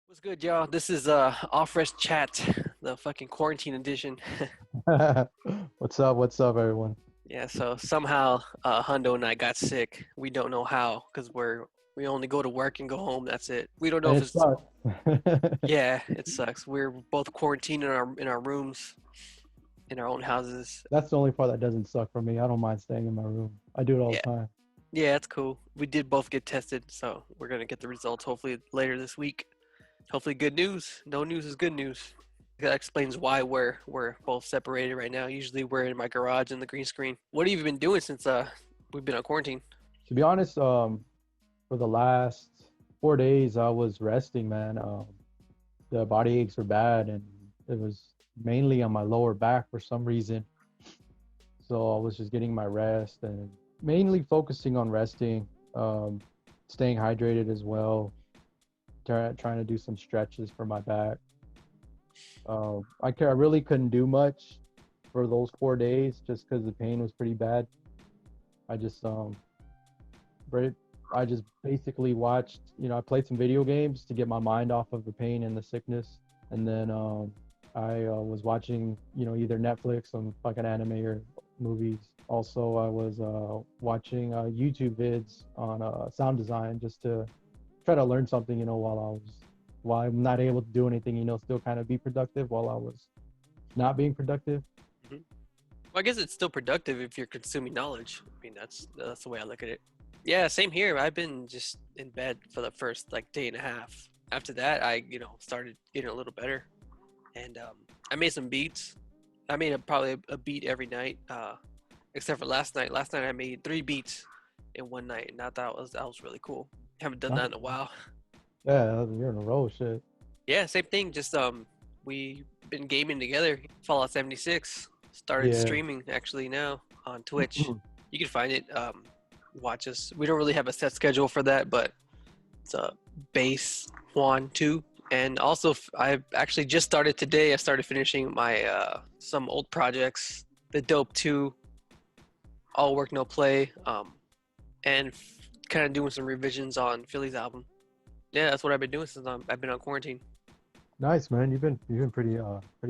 What's good, y'all? This is Off Rest Chat, the fucking quarantine edition. What's up? What's up, everyone? Yeah, so somehow Hundo and I got sick. We don't know how because we only go to work and go home. That's it. We don't know And if it it's sucks. yeah, it sucks. We're both quarantined in our rooms, in our own houses. That's the only part that doesn't suck for me. I don't mind staying in my room. I do it all Yeah, the time. yeah, it's cool. We did both get tested, so we're gonna get the results hopefully later this week. Hopefully, good news. No news is good news. That explains why we're both separated right now. Usually, we're in my garage in the green screen. What have you been doing since we've been on quarantine? To be honest, for the last 4 days, I was resting, man. The body aches were bad, and it was mainly on my lower back for some reason. So I was just getting my rest and mainly focusing on resting, staying hydrated as well, trying to do some stretches for my back. I really couldn't do much for those 4 days just because the pain was pretty bad. I just bra- I just basically watched, I played some video games to get my mind off of the pain and the sickness, and then I was watching, either Netflix, some fucking anime or movies. Also, I was watching YouTube vids on sound design just to try to learn something, while I'm not able to do anything, still kind of be productive while I was not being productive. Hmm. Well, I guess it's still productive if you're consuming knowledge. I mean, that's the way I look at it. Yeah, same here. I've been just in bed for the first like day and a half. After that, I started getting a little better, and I made some beats. I made probably a beat every night, except for last night. Last night I made 3 beats in one night, and I thought that was really cool. Haven't done that Nice. in a while. Yeah, you're in a row, shit. Yeah, same thing. Just we been gaming together. Fallout 76 started Yeah. streaming actually now on Twitch. You can find it. Watch us. We don't really have a set schedule for that, but it's a base 1 2. And also, I actually just started today. I started finishing my some old projects, the Dope 2, All Work No Play, and kind of doing some revisions on Philly's album. Yeah, that's what I've been doing since I've been on quarantine. Nice, man. You've been pretty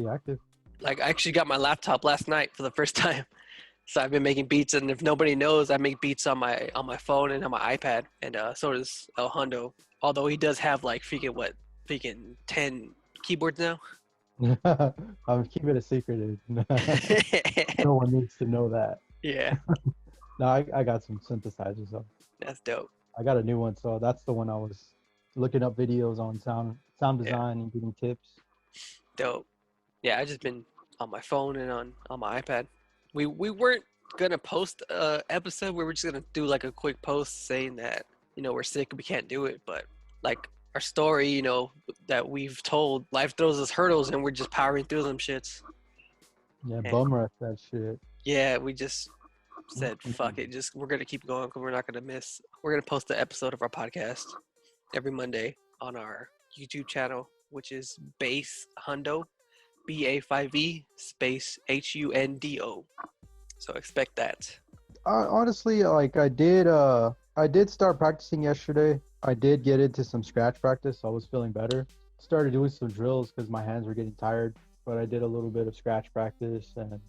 active. Like I actually got my laptop last night for the first time. So I've been making beats, and if nobody knows, I make beats on my phone and on my iPad, and so does L.Hundo. Although he does have like freaking 10 keyboards now. I'm keeping it a secret, dude. No one needs to know that. Yeah, No, I got some synthesizers though. that's dope. I got a new one, so that's the one I was looking up videos on sound Yeah, design and getting tips. dope. Yeah, I just been on my phone and on my iPad. We weren't gonna post a episode. We were just gonna do like a quick post saying that we're sick and we can't do it. But like our story, that we've told, life throws us hurdles and we're just powering through them shits. Yeah, And bum rush that shit. yeah, we just said fuck it. Just we're gonna keep going because we're not gonna miss. We're gonna post the episode of our podcast every Monday on our YouTube channel, which is Base Hundo, BA5E space HUNDO. So expect that. Honestly, like I did start practicing yesterday. I did get into some scratch practice, so I was feeling better. Started doing some drills because my hands were getting tired, but I did a little bit of scratch practice, and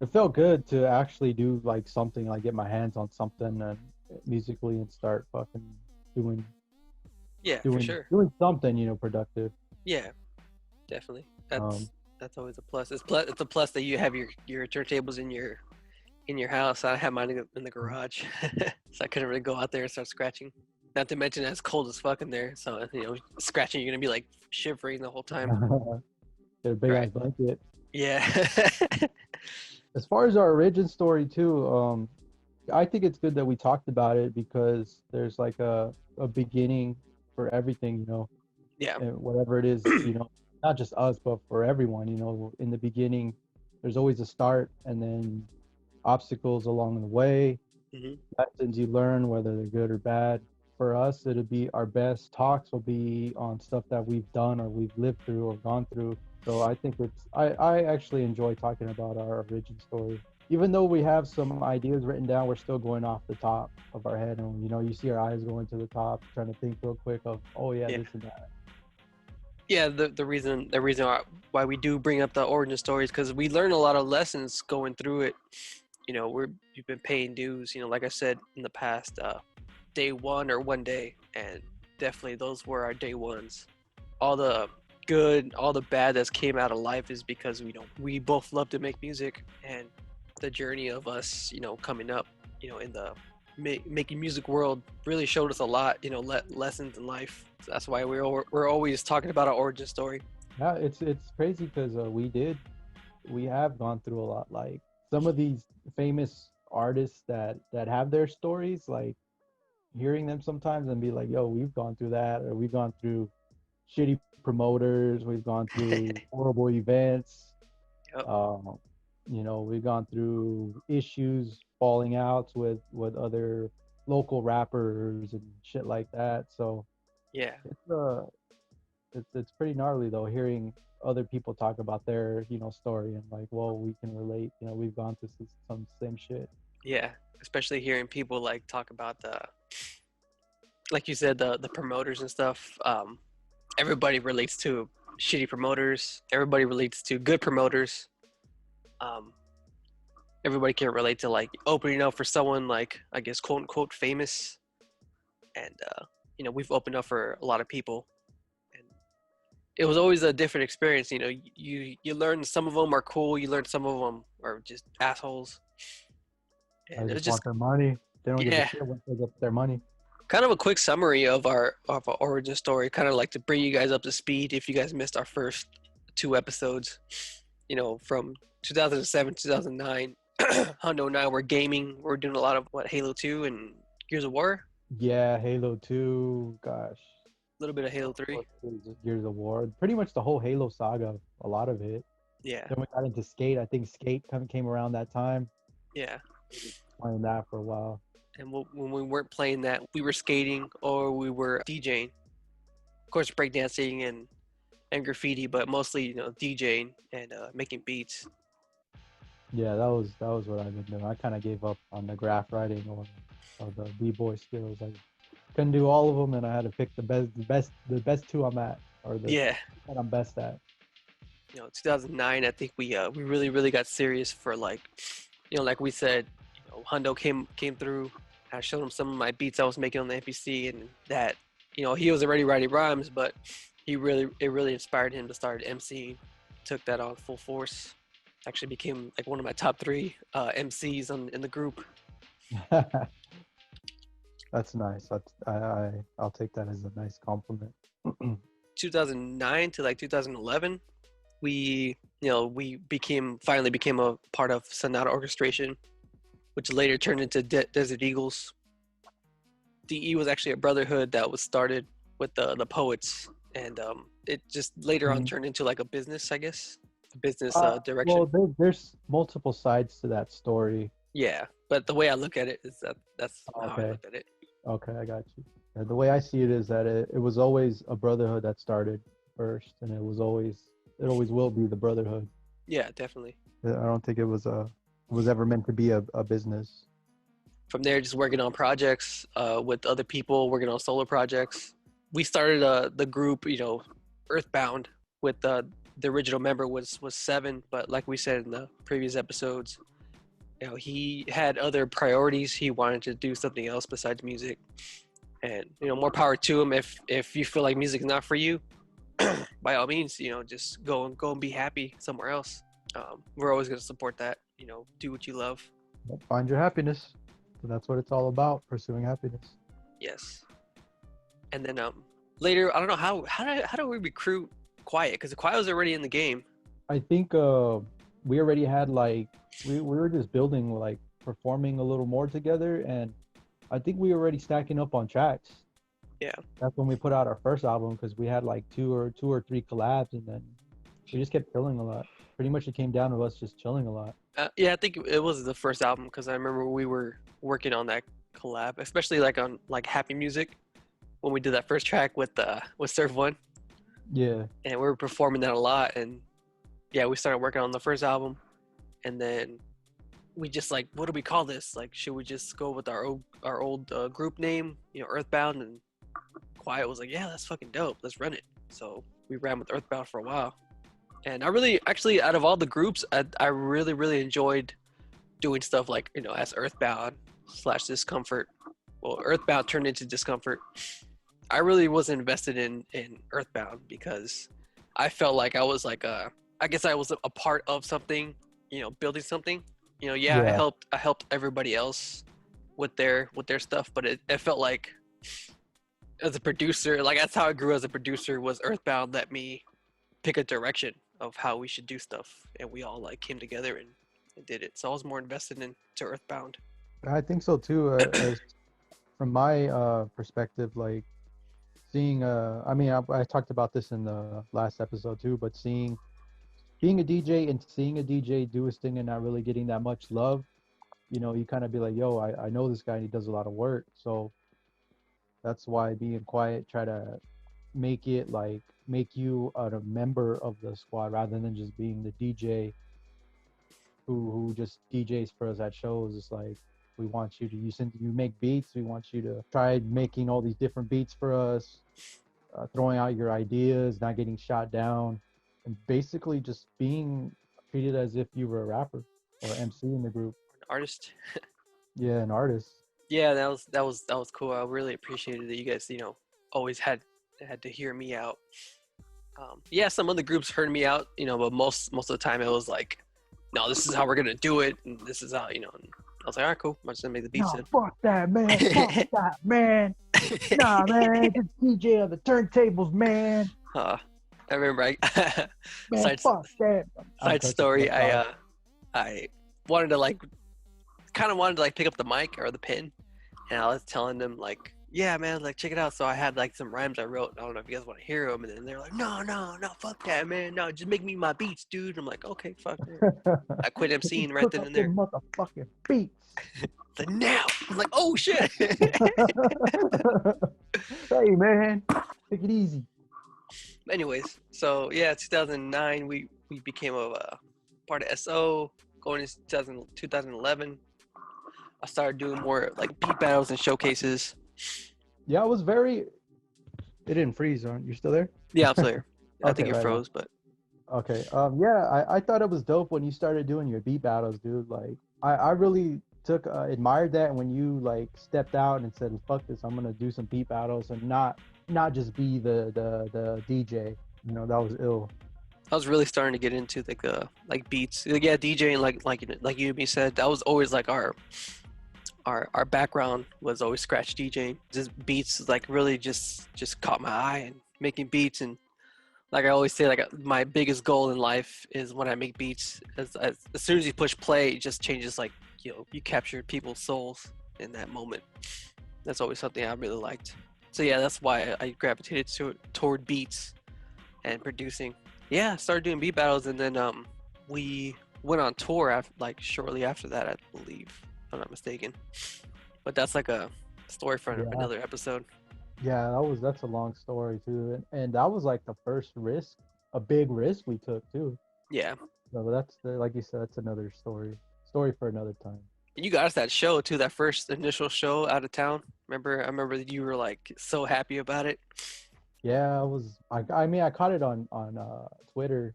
it felt good to actually do like something, like get my hands on something and musically and start fucking doing Yeah, for doing sure. doing something, productive. Yeah, definitely. Um, That's always a plus. It's a plus that you have your turntables in your house. I have mine in the garage, so I couldn't really go out there and start scratching. Not to mention it's cold as fuck in there, so scratching you're gonna be like shivering the whole time. get a big ass Right? blanket. Yeah. As far as our origin story too, I think it's good that we talked about it because there's like a beginning for everything, Yeah. and whatever it is, not just us, but for everyone, in the beginning, there's always a start and then obstacles along the way, Hmm. lessons you learn, whether they're good or bad. For us, it'll be our best talks will be on stuff that we've done or we've lived through or gone through. So I think I actually enjoy talking about our origin story. Even though we have some ideas written down, we're still going off the top of our head, and you see our eyes going to the top, trying to think real quick of, oh yeah, Yeah. this and that. Yeah, the reason why we do bring up the origin stories, because we learn a lot of lessons going through it. We've been paying dues. Like I said in the past, day one or one day, and definitely those were our day ones. All the good, all the bad that's came out of life is because we both love to make music, and the journey of us, coming up, in the making music world really showed us a lot, lessons in life. So that's why we're always talking about our origin story. Yeah, it's crazy because we have gone through a lot. Like some of these famous artists that have their stories, like hearing them sometimes and be like, yo, we've gone through that, or we've gone through shitty promoters, we've gone through horrible events, Yep. um, we've gone through issues, falling outs with other local rappers and shit like that. So Yeah. it's it's pretty gnarly though, hearing other people talk about their story and like, well, we can relate. We've gone through some same shit. Yeah. Especially hearing people like talk about like you said, the promoters and stuff. Everybody relates to shitty promoters. Everybody relates to good promoters. Um, Everybody can relate to like opening up for someone like, I guess, quote unquote famous, and we've opened up for a lot of people, and it was always a different experience. You learn some of them are cool. You learn some of them are just assholes, I and it was just just, want their money. They don't give a yeah, shit once they get their money. kind of a quick summary of our origin story, kind of like to bring you guys up to speed if you guys missed our first two episodes. From 2007, 2009, Hundo and I were gaming. We're doing a lot of Halo 2 and Gears of War, Yeah, Halo 2, gosh. a little bit of Halo Of 3. course, Gears of War. Pretty much the whole Halo saga, a lot of it. Yeah, Then we got into Skate. I think Skate kind of came around that time. yeah. Playing that for a while. And when we weren't playing that, we were skating or we were DJing. Of course, breakdancing and graffiti, but mostly DJing and making beats. Yeah, that was what I've been doing. I kind of gave up on the graph writing or the b-boy skills. I couldn't do all of them, and I had to pick the best two I'm at, or the Yeah, that I'm best at. 2009. I think we really got serious for like, like we said, Hundo came through. I showed him some of my beats I was making on the MPC, and that he was already writing rhymes, but it really inspired him to start MCing. Took that on full force. Actually became like one of my top three MCs in the group. That's nice. I'll take that as a nice compliment. 2009 to like 2011, we finally became a part of Sonata Orchestration, which later turned into Desert Eagles. DE was actually a brotherhood that was started with the poets, and it just later on Mhm. turned into like a business, I guess, a business direction. Well, there's multiple sides to that story. Yeah, but the way I look at it is that's how I Okay. look at it. Okay, I got you. The way I see it is that it was always a brotherhood that started first, and it always will be the brotherhood. Yeah, definitely. I don't think it was ever meant to be a business. From there, just working on projects with other people, working on solo projects. We started the group, Earthbound, with the original member was Seven, but like we said in the previous episodes, he had other priorities. He wanted to do something else besides music, and more power to him. If you feel like music is not for you, by all means, just go and be happy somewhere else. We're always going to support that. Do what you love. Find your happiness. So that's what it's all about, pursuing happiness. Yes. And then later, I don't know how do we recruit Quiet, because the Quiet was already in the game. I think we already had like we were just building, like performing a little more together, and I think we were already stacking up on tracks. Yeah. That's when we put out our first album, because we had like two or three collabs, and then we just kept chilling a lot. Pretty much it came down to us just chilling a lot. Yeah, I think it was the first album, because I remember we were working on that collab, especially like on like Happy Music when we did that first track with Surf One, Yeah. and we were performing that a lot. And yeah, we started working on the first album, and then we just like, what do we call this? Like, should we just go with our old group name, Earthbound? And Quiet was like, yeah, that's fucking dope. Let's run it. So we ran with Earthbound for a while. And I really, actually, out of all the groups, I really, really enjoyed doing stuff like, as Earthbound / Discomfort. Well, Earthbound turned into Discomfort. I really was invested in Earthbound because I felt like I was like I guess I was a part of something, building something. Yeah, Yeah. I helped everybody else with their stuff, but it felt like as a producer, like that's how I grew as a producer, was Earthbound let me pick a direction of how we should do stuff, and we all like came together and did it. So I was more invested into Earthbound. I think so too. As from my perspective, like seeing I mean, I talked about this in the last episode too, but being a DJ and seeing a DJ do his thing and not really getting that much love, you kind of be like, yo, I know this guy and he does a lot of work. So that's why being quiet, try to make it like make you a member of the squad rather than just being the DJ who just DJs for us at shows. It's like we want you to you make beats. We want you to try making all these different beats for us, throwing out your ideas, not getting shot down, and basically just being treated as if you were a rapper or MC in the group. Artist. Yeah, an artist. Yeah, that was cool. I really appreciated that you guys, always had to hear me out. Yeah, some other groups heard me out, but most of the time it was like, no, this is how we're gonna do it, and this is how, And I was like, all right, cool. I'm just gonna make the beats. No, fuck that, man. Fuck that, man. Nah, man. Just DJ on the turntables, man. I remember Man, side, fuck that. side story. I wanted to like, kind of wanted to like pick up the mic or the pen, and I was telling them like, yeah, man, like check it out. So I had like some rhymes I wrote. I don't know if you guys want to hear them, and then they're like, no, fuck that, man. No, just make me my beats, dude. I'm like, okay, fuck it. I quit MCing right then and there. Motherfucking beats. Like now, I'm like, oh shit. Hey, man, take it easy. Anyways, so yeah, 2009 we became a part of SO. Going into 2011, I started doing more like beat battles and showcases. Yeah, it was very. It didn't freeze, aren't you still there? Yeah, I'm still here. I Okay, think it right froze, but okay. Yeah, I thought it was dope when you started doing your beat battles, dude. Like, I really admired that when you like stepped out and said, "Fuck this, I'm gonna do some beat battles and not just be the DJ." That was ill. I was really starting to get into like beats. Like, yeah, DJing like you and me said, that was always like our background was always scratch DJing. Just beats like really just caught my eye, and making beats. And like I always say, like my biggest goal in life is when I make beats, as soon as you push play, it just changes, like you capture people's souls in that moment. That's always something I really liked. So yeah, that's why I gravitated toward beats and producing. Yeah, I started doing beat battles, and then we went on tour like shortly after that, I believe, if I'm not mistaken. But that's like a story for another episode. Yeah, that's a long story too, and that was like the first risk, a big risk we took too. Yeah. So that's like you said, that's another story for another time. And you got us that show too, that first initial show out of town. I remember that you were like so happy about it. Yeah, I mean, I caught it on Twitter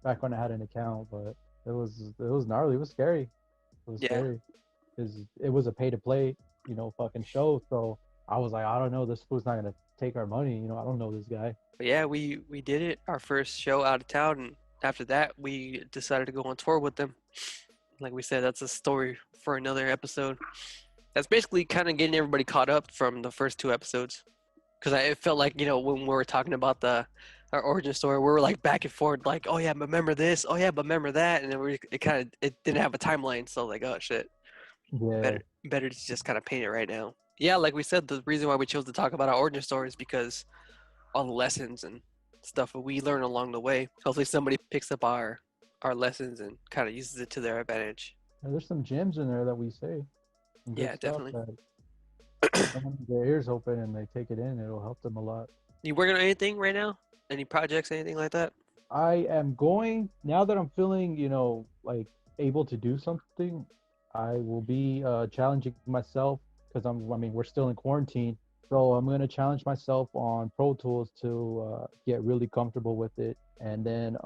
back when I had an account, but it was gnarly. It was scary. It was scary because it was a pay to play, fucking show. So I was like, I don't know, this fool's not gonna take our money. I don't know this guy. But yeah, we did it, our first show out of town, and after that, we decided to go on tour with them. Like we said, that's a story for another episode. That's basically kind of getting everybody caught up from the first two episodes. Because it felt like, when we were talking about our origin story, we were like back and forth, like, oh yeah, but remember this, oh yeah, but remember that, and then it didn't have a timeline, so like, oh shit, Yeah. better to just kind of paint it right now. Yeah, like we said, the reason why we chose to talk about our origin story is because all the lessons and stuff that we learn along the way. Hopefully, somebody picks up our lessons and kind of uses it to their advantage. There's some gems in there that we say. Yeah, definitely. When their ears open and they take it in, it'll help them a lot. You working on anything right now? Any projects, anything like that? I am going now that I'm feeling, like able to do something. I will be challenging myself because I mean, we're still in quarantine, so I'm gonna challenge myself on Pro Tools to get really comfortable with it, and then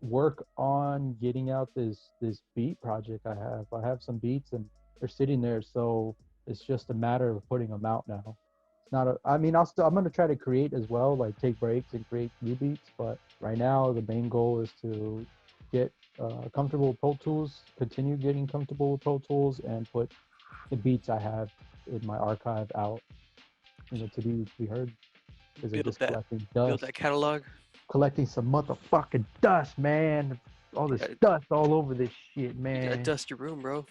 work on getting out this beat project I have. I have some beats and they're sitting there, so it's just a matter of putting them out now. It's not a. I mean, I'm gonna try to create as well, like take breaks and create new beats. But right now, the main goal is to get comfortable with Pro Tools, continue getting comfortable with Pro Tools, and put the beats I have in my archive out, to be heard. Because they're Build just that, collecting build dust, that catalog. collecting some motherfucking dust, man. All You this gotta, dust all over this shit, you gotta man. dust your room, bro.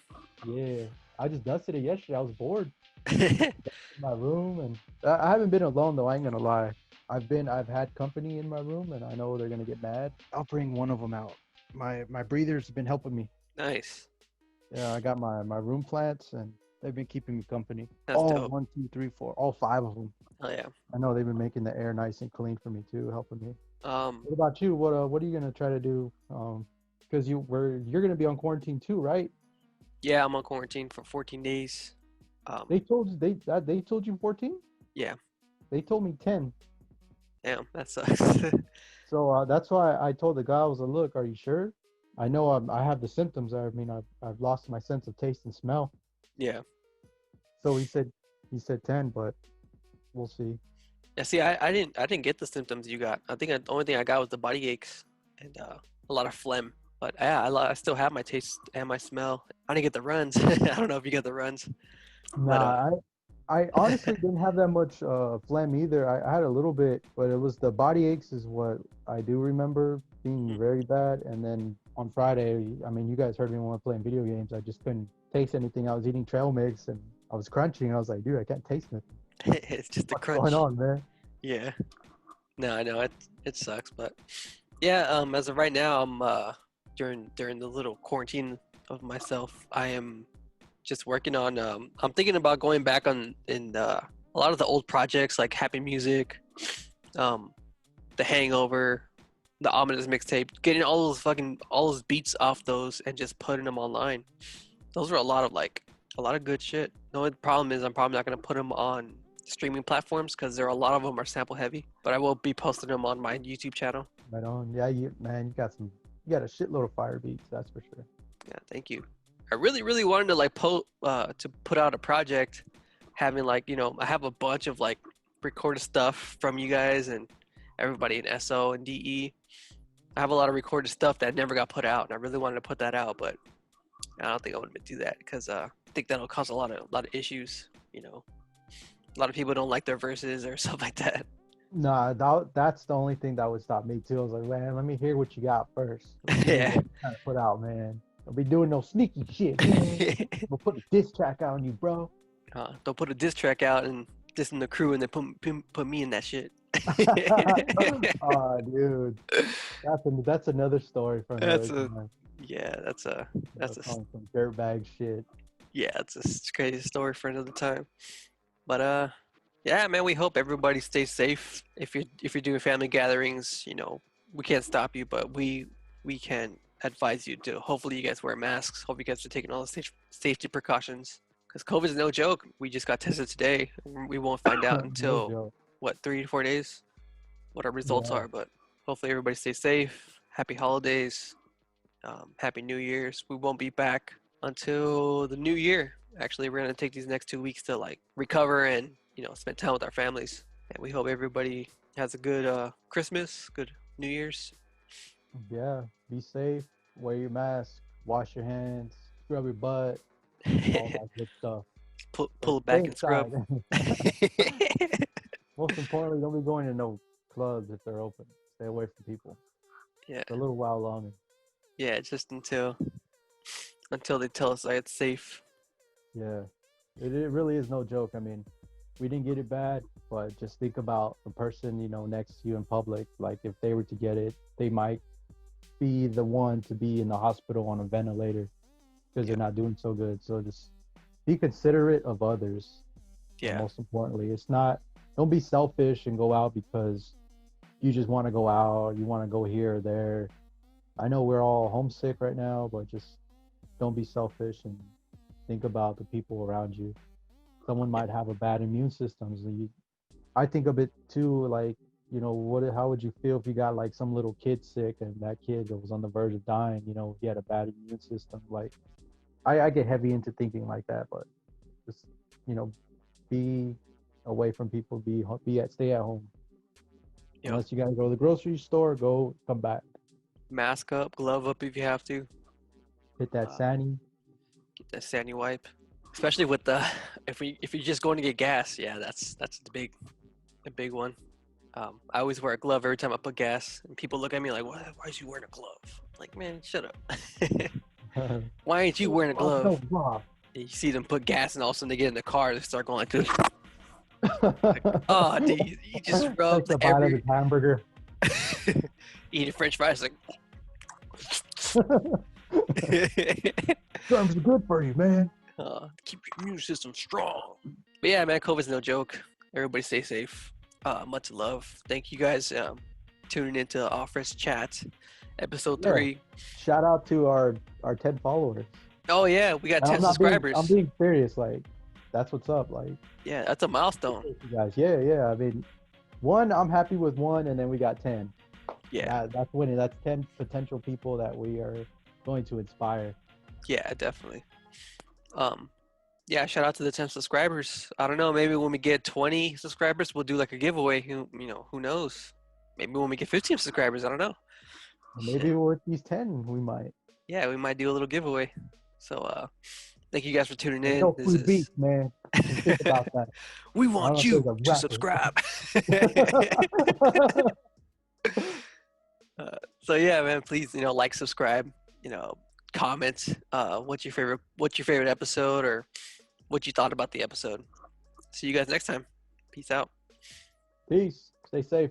Yeah, I just dusted it yesterday. I was bored in my room, and I haven't been alone though. I ain't gonna lie. I've had company in my room, and I know they're gonna get mad. I'll bring one of them out. My breathers have been helping me. Nice. Yeah, I got my room plants, and they've been keeping me company. That's All dope. one, two, three, four, all five of them. Oh yeah. I know they've been making the air nice and clean for me too, helping me. Um, What about you? What are you gonna try to do? Because you're gonna be on quarantine too, right? yeah, I'm on quarantine for 14 days. They told you they told you 14. Yeah, They told me 10. damn, that sucks. So that's why I told the guy, I was like, look, are you sure? I know I have the symptoms. I mean, I've lost my sense of taste and smell. Yeah. So he said 10, but we'll see. Yeah, see, I didn't get the symptoms you got. I think the only thing I got was the body aches and a lot of phlegm. But yeah, I still have my taste and my smell. I didn't get the runs. I don't know if you got the runs, but Nah, I honestly didn't have that much phlegm either. I had a little bit, but it was the body aches is what I do remember being very bad. And then on Friday, I mean, you guys heard me when we were playing video games. I just couldn't taste anything. I was eating trail mix and I was crunching. I was like, dude, I can't taste nothing. it's just a What's going crunch. on, man? Yeah. No, I know it sucks, but yeah. As of right now, I'm during the little quarantine of myself, I am just working on. I'm thinking about going back on in a lot of the old projects like Happy Music, um, The Hangover, the Ominous mixtape, getting all those beats off those and just putting them online. Those were a lot of good shit. The only problem is I'm probably not gonna put them on streaming platforms because there are a lot of them are sample heavy. But I will be posting them on my YouTube channel. Right on. Yeah, you got a shitload of fire beats, that's for sure. Yeah, thank you. I really, really wanted to to put out a project, having I have a bunch of recorded stuff from you guys and everybody in SO and DE. I have a lot of recorded stuff that never got put out, and I really wanted to put that out, but I don't think I'm gonna do that because I think that'll cause a lot of issues. A lot of people don't like their verses or stuff like that. Nah, that's the only thing that would stop me too. I was like, man, let me hear what you got first. Let's see what Yeah. you're trying to put out, man. Don't be doing no sneaky shit, man. We'll put a diss track out on you, bro. Don't put a diss track out and diss in the crew and then put me in that shit. Oh, dude, that's another story for another That's a time. yeah. That's a Some dirtbag shit. yeah. It's a crazy story for another time. But yeah, man. We hope everybody stays safe. If you're doing family gatherings, we can't stop you, but we can advise you to. Hopefully, you guys wear masks. Hope you guys are taking all the safety precautions. Because COVID is no joke. We just got tested today. We won't find out No until joke. what 3 to 4 days, what our results Yeah, are. But hopefully, everybody stays safe. Happy holidays. Happy New Year's. We won't be back until the new year. Actually, we're gonna take these next 2 weeks to recover and spend time with our families. And we hope everybody has a good Christmas, good New Year's. yeah. Be safe. Wear your mask. Wash your hands. Scrub your butt. All that good stuff. But pull it stay back and scrub. inside. Most importantly, don't be going to no clubs if they're open. Stay away from people Yeah, for a little while longer. yeah. Just until they tell us that it's safe. Yeah, it really is no joke. I mean, we didn't get it bad, but just think about the person next to you in public. Like if they were to get it, they might be the one to be in the hospital on a ventilator because Yeah, they're not doing so good. So just be considerate of others. And yeah, most importantly, don't be selfish and go out because you just want to go out, you want to go here or there. I know we're all homesick right now, but just don't be selfish and think about the people around you. Someone might have a bad immune system. So I think of it too, like, how would you feel if you got like some little kid sick and that kid that was on the verge of dying, he had a bad immune system. Like, I get heavy into thinking like that, but just, you know, be away from people, stay at home. Yep. Unless you gotta go to the grocery store, come back. Mask up, glove up if you have to. Hit that Sani. Get that sandy wipe. Especially with the if you're just going to get gas, yeah, that's the big one. I always wear a glove every time I put gas, and people look at me like, why is you wearing a glove? Like, man, shut up. Why ain't you wearing a glove? And you see them put gas, and all of a sudden they get in the car and they start going like this. Like, oh, dude, you just rubbed the bite of his hamburger. Eating French fries like. Germs are good for you, man. Keep your immune system strong. But yeah, man, COVID's no joke. Everybody stay safe. Much love. Thank you guys tuning into Office Chat, episode 3. Shout out to our 10 followers. Oh yeah, we got 10 subscribers. I'm being serious. Like, that's what's up. Like, yeah, that's a milestone. You guys, yeah. I mean, I'm happy with 1, and then we got 10. Yeah, that's winning. That's 10 potential people that we are going to inspire. Yeah, definitely. Yeah, shout out to the 10 subscribers. I don't know, maybe when we get 20 subscribers, we'll do like a giveaway. Who knows? Maybe when we get 15 subscribers, I don't know. Maybe with these 10, we might. Yeah, we might do a little giveaway. So, thank you guys for tuning in. No free beats, man. Think about that. We want you to subscribe. So yeah, man, please, like, subscribe, comment, what's your favorite episode, or what you thought about the episode. See you guys next time. Peace out. Peace. Stay safe.